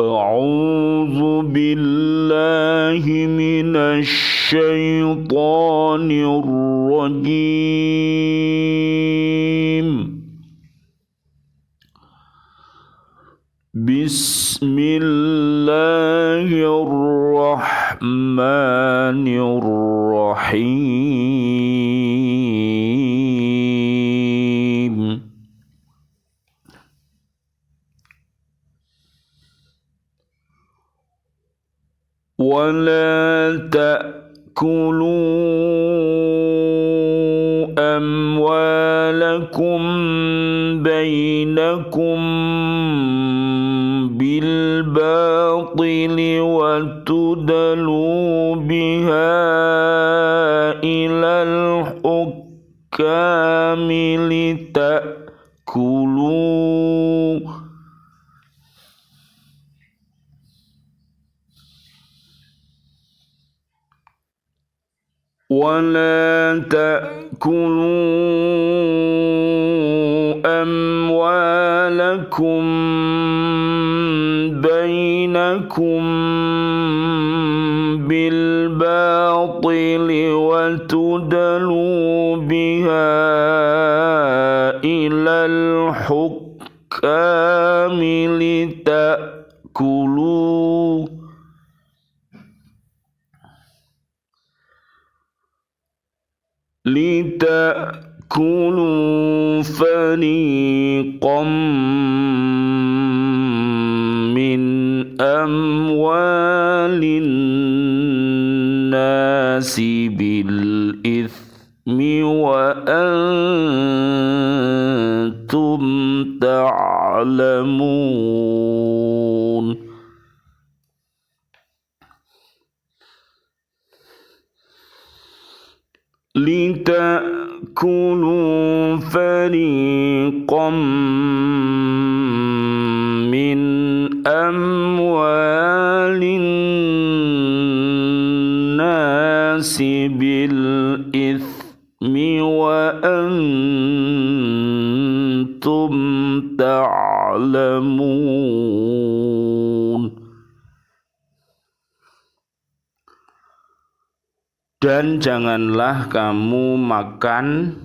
أعوذ بالله من الشيطان الرجيم. بسم الله الرحمن الرحيم. ولا تأكلوا أموالكم بينكم بالباطل وتدلوا بها إلى الحكام ولا تأكلوا أموالكم بينكم بالباطل وتدلوا بها إلى الحكام لتأكلوا فريقا من أموال الناس بالإثم وأنتم تعلمون. لتأكلوا فريقا من أموال الناس بالإثم وأنتم تعلمون. Dan janganlah kamu makan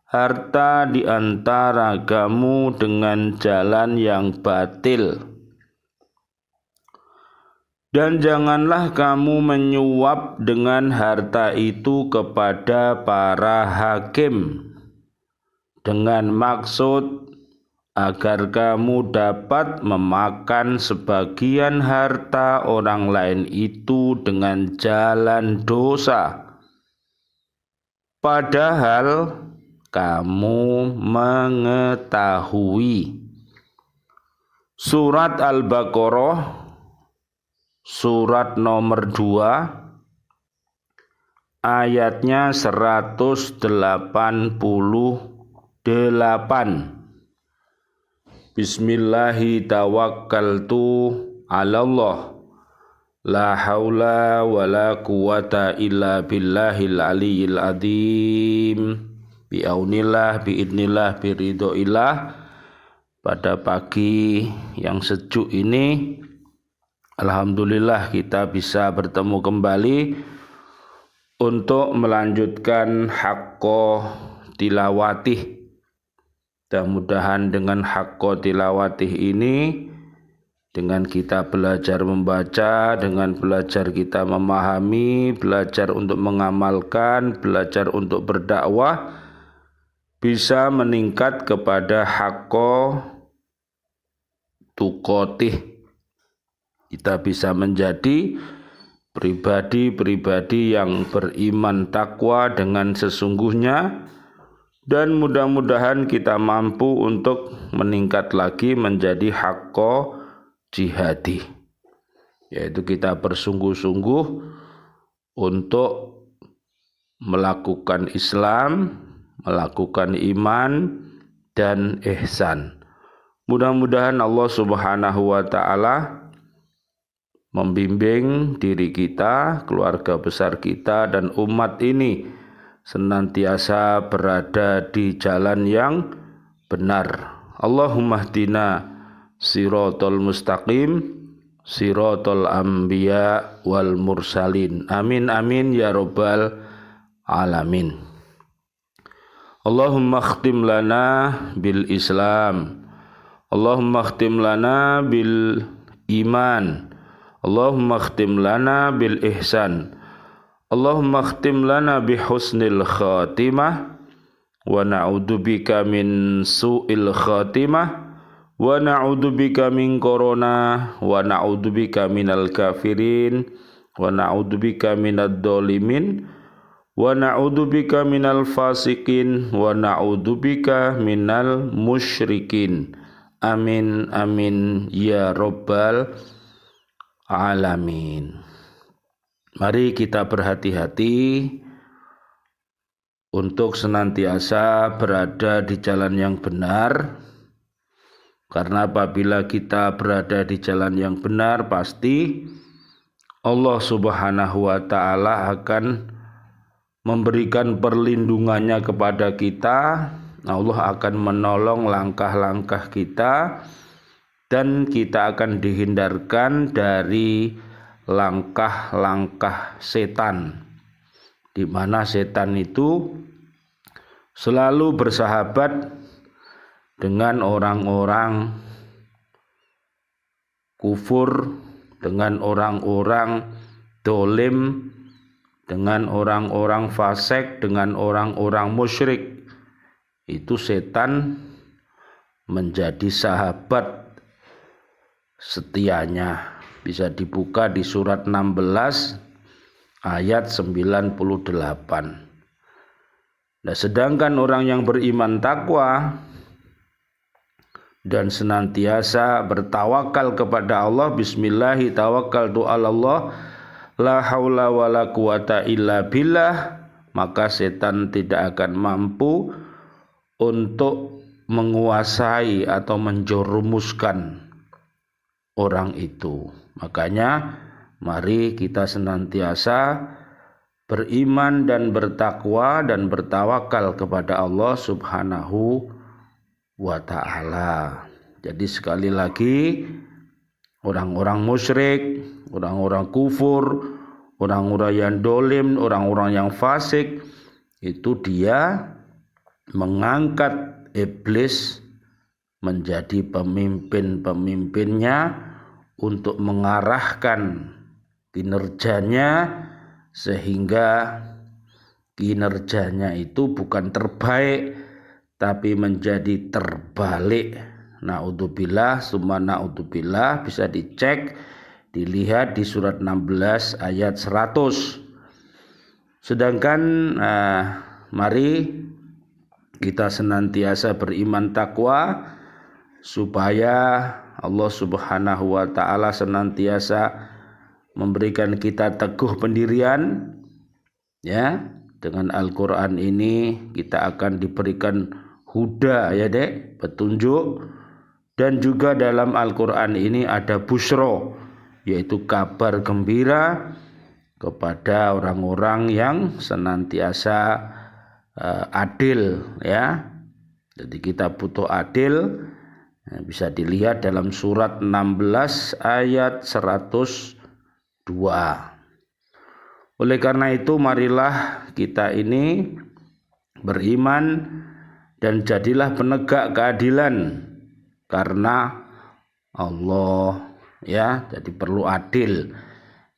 harta di antara kamu dengan jalan yang batil. Dan janganlah kamu menyuap dengan harta itu kepada para hakim dengan maksud agar kamu dapat memakan sebagian harta orang lain itu dengan jalan dosa, padahal kamu mengetahui. Surat Al-Baqarah, surat nomor 2, ayatnya 188. Bismillahi tawakkaltu ala Allah, la haula wa la quwata illa billahil aliyyil azim. Biaunillah, biidnillah, biridhoillah. Pada pagi yang sejuk ini, alhamdulillah kita bisa bertemu kembali untuk melanjutkan haqqo tilawatih. Mudah-mudahan dengan haqqo tilawatih ini, dengan kita belajar membaca, dengan belajar kita memahami, belajar untuk mengamalkan, belajar untuk berdakwah, bisa meningkat kepada haqqo tuqatih. Kita bisa menjadi pribadi-pribadi yang beriman takwa dengan sesungguhnya. Dan mudah-mudahan kita mampu untuk meningkat lagi menjadi haqqo jihadi, yaitu kita bersungguh-sungguh untuk melakukan Islam, melakukan iman dan ihsan. Mudah-mudahan Allah Subhanahu wa Ta'ala membimbing diri kita, keluarga besar kita, dan umat ini senantiasa berada di jalan yang benar. Allahumma hdina siratal mustaqim siratal anbiya wal mursalin. Amin amin ya rabbal alamin. Allahumma khtim lana bil Islam, Allahumma khtim lana bil iman, Allahumma khtim lana bil ihsan, Allahumma khtim lana bi husnil khatimah, wa na'udzubika min su'il khatimah, wa na'udzubika min corona, wa na'udzubika minal kafirin, wa na'udzubika minad dzalimin, wa na'udzubika minal fasikin, wa na'udzubika minal musyrikin. Amin amin ya rabbal alamin. Mari kita berhati-hati untuk senantiasa berada di jalan yang benar, karena apabila kita berada di jalan yang benar, pasti Allah Subhanahu wa ta'ala akan memberikan perlindungannya kepada kita. Allah akan menolong langkah-langkah kita, dan kita akan dihindarkan dari langkah-langkah setan, di mana setan itu selalu bersahabat dengan orang-orang kufur, dengan orang-orang dolim, dengan orang-orang fasik, dengan orang-orang musyrik. Itu setan menjadi sahabat setianya. Bisa dibuka di surat 16 ayat 98. Nah, sedangkan orang yang beriman takwa dan senantiasa bertawakal kepada Allah, bismillahi tawakkaltu 'alallah la haula wala quwata illa billah, maka setan tidak akan mampu untuk menguasai atau menjerumuskan orang itu. Makanya mari kita senantiasa beriman dan bertakwa dan bertawakal kepada Allah Subhanahu wa ta'ala. Jadi sekali lagi, orang-orang musyrik, orang-orang kufur, orang-orang yang dolim, orang-orang yang fasik, itu dia mengangkat iblis menjadi pemimpin-pemimpinnya untuk mengarahkan kinerjanya, sehingga kinerjanya itu bukan terbaik tapi menjadi terbalik. Naudzubillah summa naudzubillah, bisa dicek, dilihat di surat 16 ayat 100. Sedangkan mari kita senantiasa beriman takwa supaya Allah Subhanahu wa ta'ala senantiasa memberikan kita teguh pendirian, ya. Dengan Al-Qur'an ini kita akan diberikan huda, ya Dek, petunjuk. Dan juga dalam Al-Qur'an ini ada busro, yaitu kabar gembira kepada orang-orang yang senantiasa adil, ya. Jadi kita butuh adil. Bisa dilihat dalam surat 16 ayat 102. Oleh karena itu, marilah kita ini beriman dan jadilah penegak keadilan karena Allah, ya. Jadi perlu adil.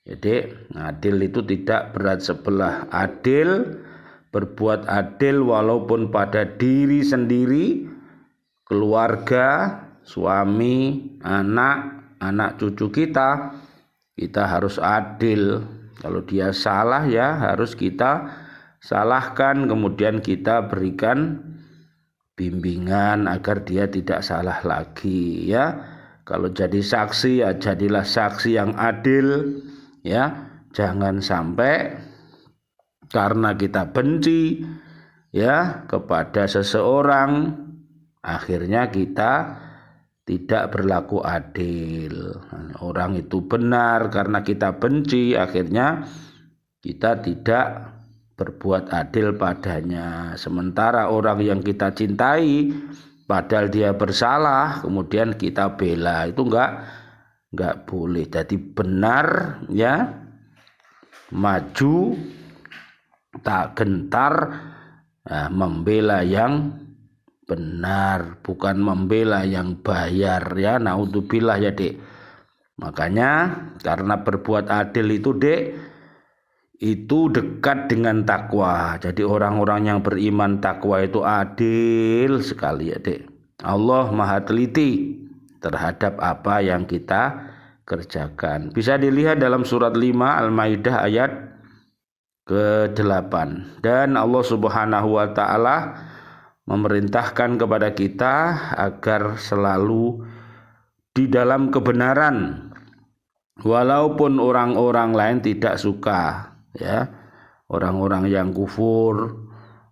Jadi adil itu tidak berat sebelah. Adil, berbuat adil walaupun pada diri sendiri, keluarga, suami, anak cucu kita harus adil. Kalau dia salah, ya harus kita salahkan, kemudian kita berikan bimbingan agar dia tidak salah lagi, ya. Kalau jadi saksi, ya jadilah saksi yang adil, ya. Jangan sampai karena kita benci, ya, kepada seseorang, akhirnya kita tidak berlaku adil. Orang itu benar, karena kita benci, akhirnya kita tidak berbuat adil padanya. Sementara orang yang kita cintai, padahal dia bersalah, kemudian kita bela, itu nggak boleh. Jadi benar ya, maju tak gentar, membela yang benar, bukan membela yang bayar ya. Naudzubillah ya Dek. Makanya karena berbuat adil itu Dek, itu dekat dengan takwa. Jadi orang-orang yang beriman takwa itu adil sekali ya Dek. Allah maha teliti terhadap apa yang kita kerjakan. Bisa dilihat dalam surat 5 Al-Maidah ayat ke-8. Dan Allah Subhanahu wa taala memerintahkan kepada kita agar selalu di dalam kebenaran walaupun orang-orang lain tidak suka ya. Orang-orang yang kufur,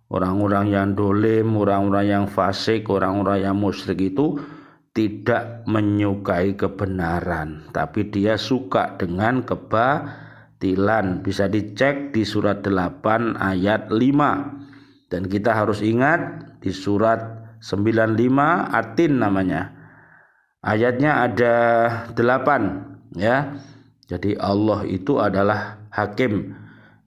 orang-orang yang dolim, orang-orang yang fasik, orang-orang yang musyrik itu tidak menyukai kebenaran, tapi dia suka dengan kebatilan. Bisa dicek di surat 8 ayat 5. Dan kita harus ingat di surat 95 Atin namanya. Ayatnya ada 8 ya. Jadi Allah itu adalah hakim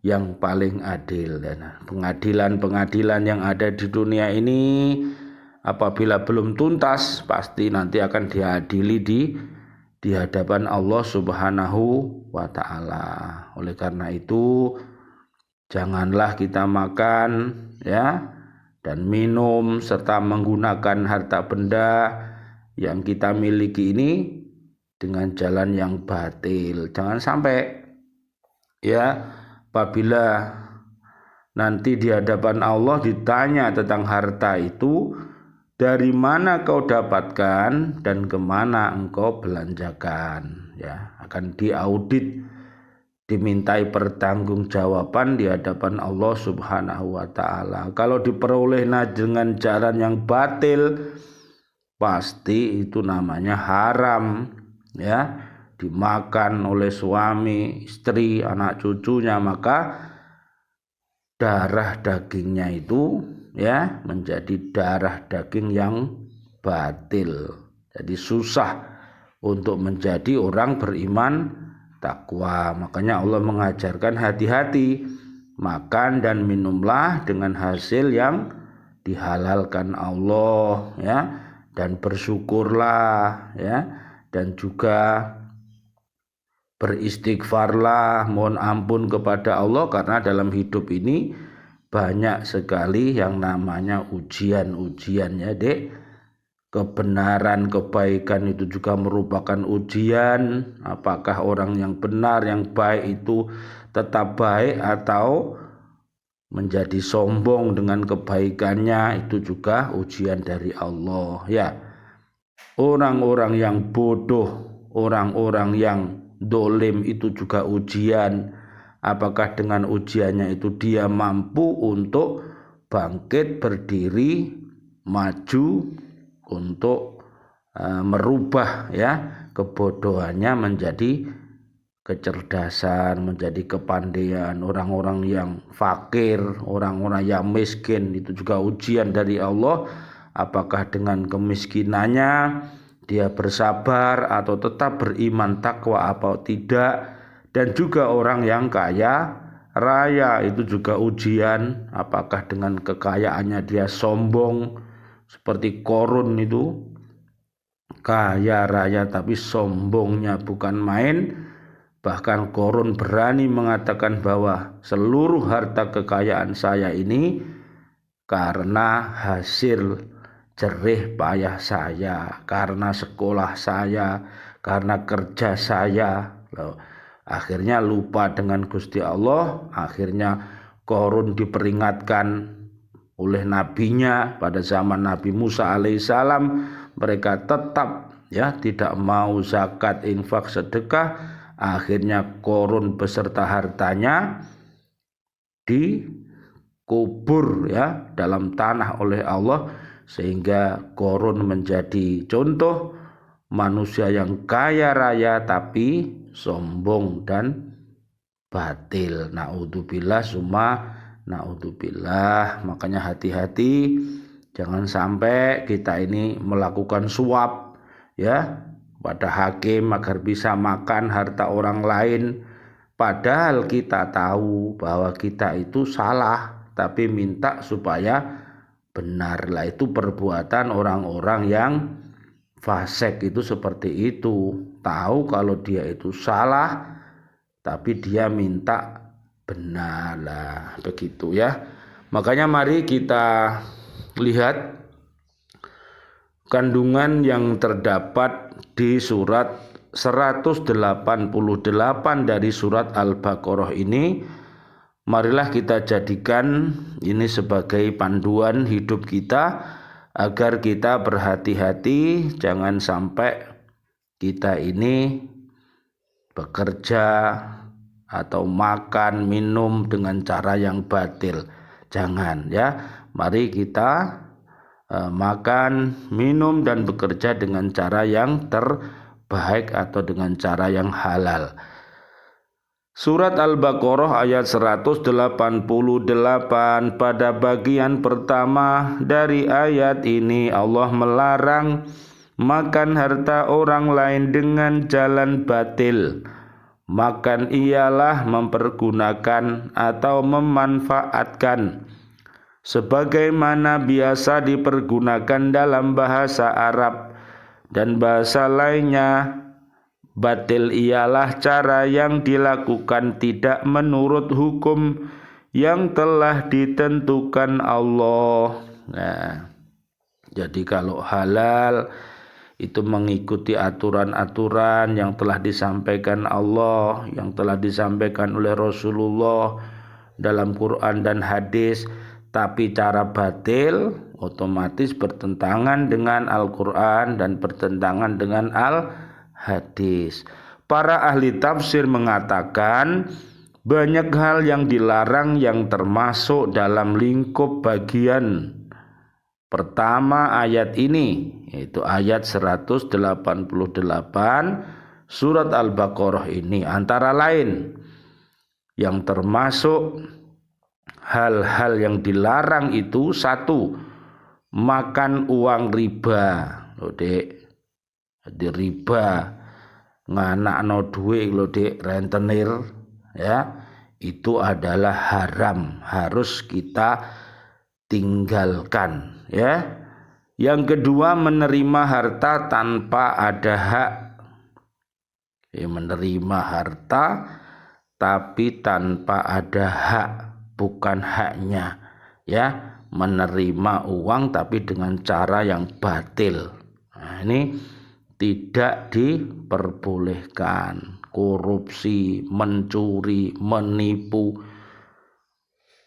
yang paling adil. Dan pengadilan-pengadilan yang ada di dunia ini apabila belum tuntas pasti nanti akan diadili di hadapan Allah Subhanahu wa taala. Oleh karena itu janganlah kita makan ya dan minum serta menggunakan harta benda yang kita miliki ini dengan jalan yang batil. Jangan sampai ya apabila nanti di hadapan Allah ditanya tentang harta itu, dari mana kau dapatkan dan kemana engkau belanjakan ya, akan diaudit, dimintai pertanggungjawaban di hadapan Allah Subhanahu wa taala. Kalau diperoleh dengan jalan yang batil pasti itu namanya haram ya, dimakan oleh suami, istri, anak cucunya, maka darah dagingnya itu ya menjadi darah daging yang batil. Jadi susah untuk menjadi orang beriman takwa. Makanya Allah mengajarkan hati-hati, makan dan minumlah dengan hasil yang dihalalkan Allah ya, dan bersyukurlah ya, dan juga beristighfarlah, mohon ampun kepada Allah, karena dalam hidup ini banyak sekali yang namanya ujian-ujian ya Dek. Kebenaran, kebaikan itu juga merupakan ujian. Apakah orang yang benar, yang baik itu tetap baik atau menjadi sombong dengan kebaikannya, itu juga ujian dari Allah ya. Orang-orang yang bodoh, orang-orang yang dolim itu juga ujian. Apakah dengan ujiannya itu dia mampu untuk bangkit, berdiri, maju untuk merubah ya kebodohannya menjadi kecerdasan, menjadi kepandaian. Orang-orang yang fakir, orang-orang yang miskin itu juga ujian dari Allah. Apakah dengan kemiskinannya dia bersabar atau tetap beriman takwa atau tidak. Dan juga orang yang kaya raya itu juga ujian. Apakah dengan kekayaannya dia sombong seperti Korun itu, kaya raya tapi sombongnya bukan main. Bahkan Korun berani mengatakan bahwa seluruh harta kekayaan saya ini karena hasil jerih payah saya, karena sekolah saya, karena kerja saya. Akhirnya lupa dengan Gusti Allah. Akhirnya Korun diperingatkan oleh nabinya pada zaman Nabi Musa alaihissalam. Mereka tetap ya tidak mau zakat, infak, sedekah. Akhirnya Korun beserta hartanya dikubur ya dalam tanah oleh Allah, sehingga Korun menjadi contoh manusia yang kaya raya tapi sombong dan batil. Naudzubillah summa naudzubillah. Makanya hati-hati, jangan sampai kita ini melakukan suap ya, pada hakim agar bisa makan harta orang lain, padahal kita tahu bahwa kita itu salah tapi minta supaya benar. Lah itu perbuatan orang-orang yang fasik itu seperti itu, tahu kalau dia itu salah tapi dia minta benar. Lah begitu ya. Makanya mari kita lihat kandungan yang terdapat di surat 188 dari surat Al-Baqarah ini. Marilah kita jadikan ini sebagai panduan hidup kita agar kita berhati-hati jangan sampai kita ini bekerja atau makan minum dengan cara yang batil. Jangan ya. Mari kita makan, minum dan bekerja dengan cara yang terbaik atau dengan cara yang halal. Surat Al-Baqarah ayat 188 pada bagian pertama dari ayat ini Allah melarang makan harta orang lain dengan jalan batil. Makan ialah mempergunakan atau memanfaatkan sebagaimana biasa dipergunakan dalam bahasa Arab dan bahasa lainnya. Batil ialah cara yang dilakukan tidak menurut hukum yang telah ditentukan Allah. Nah, jadi kalau halal itu mengikuti aturan-aturan yang telah disampaikan Allah, yang telah disampaikan oleh Rasulullah dalam Quran dan hadis. Tapi cara batil otomatis bertentangan dengan Al-Quran dan bertentangan dengan Al-Hadis. Para ahli tafsir mengatakan banyak hal yang dilarang yang termasuk dalam lingkup bagian pertama ayat ini, yaitu ayat 188 surat Al-Baqarah ini. Antara lain yang termasuk hal-hal yang dilarang itu, 1, makan uang riba. Lho Dek, di riba nganakno duit lho Dek, rentenir ya, itu adalah haram, harus kita tinggalkan ya. Yang kedua, menerima harta tanpa ada hak. Ya, menerima harta tapi tanpa ada hak, bukan haknya ya, menerima uang tapi dengan cara yang batil. Nah, ini tidak diperbolehkan. Korupsi, mencuri, menipu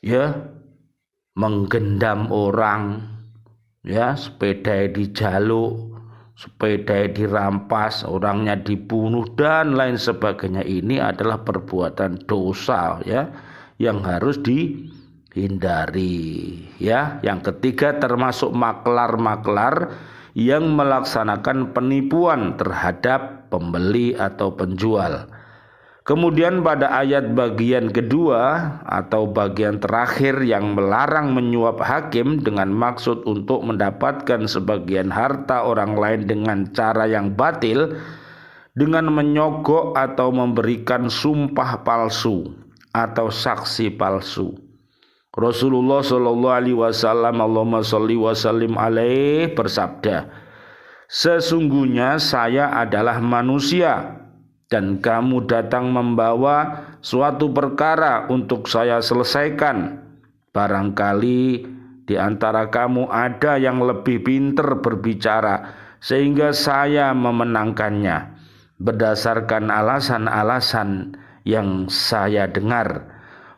ya, menggendam orang ya, sepeda dijaluk, sepeda dirampas, orangnya dibunuh dan lain sebagainya. Ini adalah perbuatan dosa ya, yang harus dihindari ya. Yang ketiga, termasuk maklar-maklar yang melaksanakan penipuan terhadap pembeli atau penjual. Kemudian pada ayat bagian kedua atau bagian terakhir yang melarang menyuap hakim dengan maksud untuk mendapatkan sebagian harta orang lain dengan cara yang batil, dengan menyogok atau memberikan sumpah palsu atau saksi palsu. Rasulullah Shallallahu Alaihi Wasallam, Allahumma sholli wa sallim alaih, bersabda, sesungguhnya saya adalah manusia dan kamu datang membawa suatu perkara untuk saya selesaikan. Barangkali di antara kamu ada yang lebih pintar berbicara sehingga saya memenangkannya berdasarkan alasan-alasan yang saya dengar.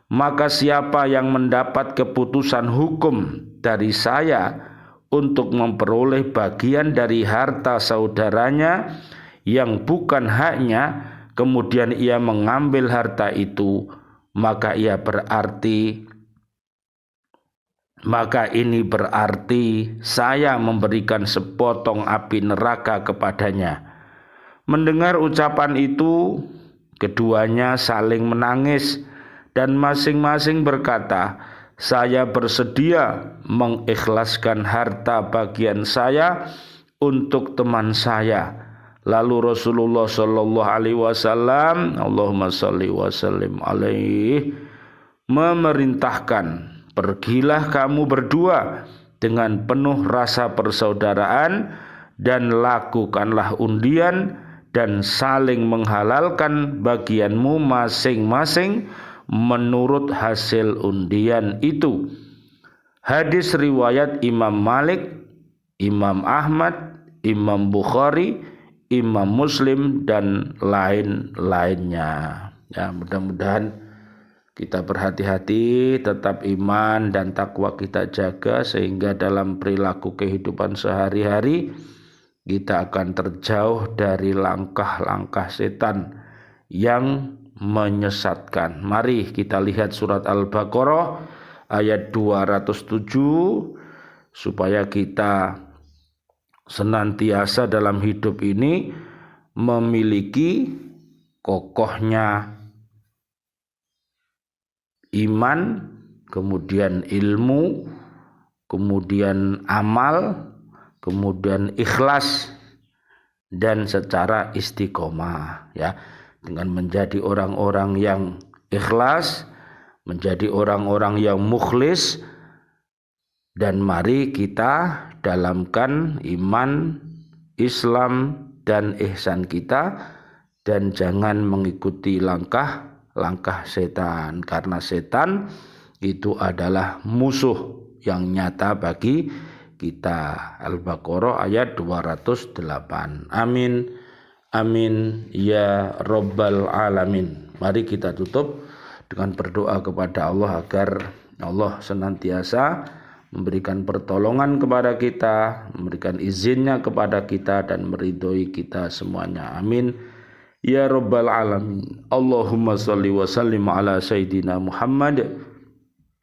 Maka siapa yang mendapat keputusan hukum dari saya untuk memperoleh bagian dari harta saudaranya yang bukan haknya, kemudian ia mengambil harta itu, maka ini berarti saya memberikan sepotong api neraka kepadanya. Mendengar ucapan itu, keduanya saling menangis dan masing-masing berkata, saya bersedia mengikhlaskan harta bagian saya untuk teman saya. Lalu Rasulullah sallallahu alaihi wasallam, Allahumma shalli wa sallim alaihi, memerintahkan, pergilah kamu berdua dengan penuh rasa persaudaraan dan lakukanlah undian dan saling menghalalkan bagianmu masing-masing menurut hasil undian itu. Hadis riwayat Imam Malik, Imam Ahmad, Imam Bukhari, Imam Muslim dan lain-lainnya. Ya, mudah-mudahan kita berhati-hati, tetap iman dan takwa kita jaga sehingga dalam perilaku kehidupan sehari-hari kita akan terjauh dari langkah-langkah setan yang menyesatkan. Mari kita lihat surat Al-Baqarah ayat 207 supaya kita senantiasa dalam hidup ini memiliki kokohnya iman, kemudian ilmu, kemudian amal, kemudian ikhlas dan secara istiqomah, ya, dengan menjadi orang-orang yang ikhlas, menjadi orang-orang yang mukhlis. Dan mari kita dalamkan iman, Islam dan ihsan kita, dan jangan mengikuti langkah-langkah setan, karena setan itu adalah musuh yang nyata bagi kita. Al-Baqarah ayat 208. Amin amin ya rabbal alamin. Mari kita tutup dengan berdoa kepada Allah agar Allah senantiasa memberikan pertolongan kepada kita, memberikan izinnya kepada kita dan meridhoi kita semuanya. Amin ya rabbal alamin. Allahumma shalli wa sallim ala sayyidina Muhammad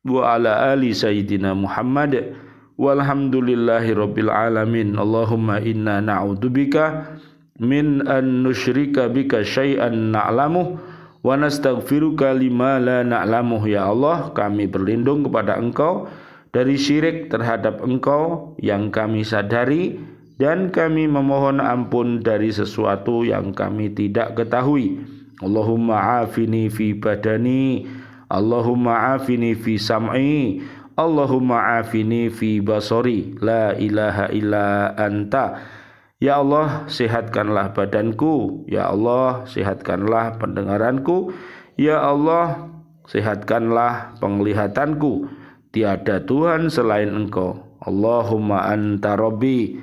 wa ala ali sayyidina Muhammad walhamdulillahi rabbil alamin. Allahumma inna na'udzubika min an nusyrika bika syai'an na'lamuh wa nastaghfiruka lima la na'lamuh. Ya Allah, kami berlindung kepada Engkau dari syirik terhadap Engkau yang kami sadari, dan kami memohon ampun dari sesuatu yang kami tidak ketahui. Allahumma afini fi badani, Allahumma afini fi sam'i, Allahumma afini fi basari, la ilaha illa anta. Ya Allah, sehatkanlah badanku, ya Allah, sehatkanlah pendengaranku, ya Allah, sehatkanlah penglihatanku. Tiada Tuhan selain Engkau. Allahumma anta rabbi,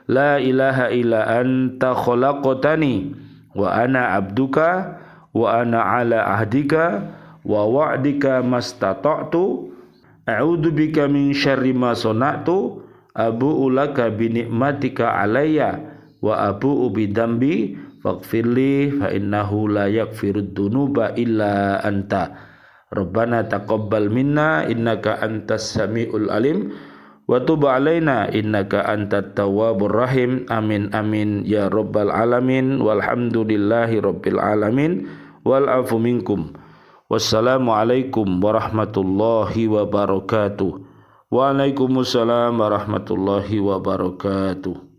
la ilaha illa anta khalaqtani wa ana abduka wa ana ala ahdika wa wa'dika mastata'tu a'udzu bika min syarri ma sana'tu abu'u laka bi ni'matika alayya wa abu'u bi dzambi faghfirli fa innahu la yaghfirud dzunuba illa anta. Rabbana taqabbal minna innaka antas samiul alim wa tub alaina innaka antat tawwabur rahim. Amin amin ya rabbal alamin. Walhamdulillahi rabbil alamin. Wal afu minkum. Wassalamu alaikum warahmatullahi wabarakatuh. Waalaikumsalam warahmatullahi wabarakatuh.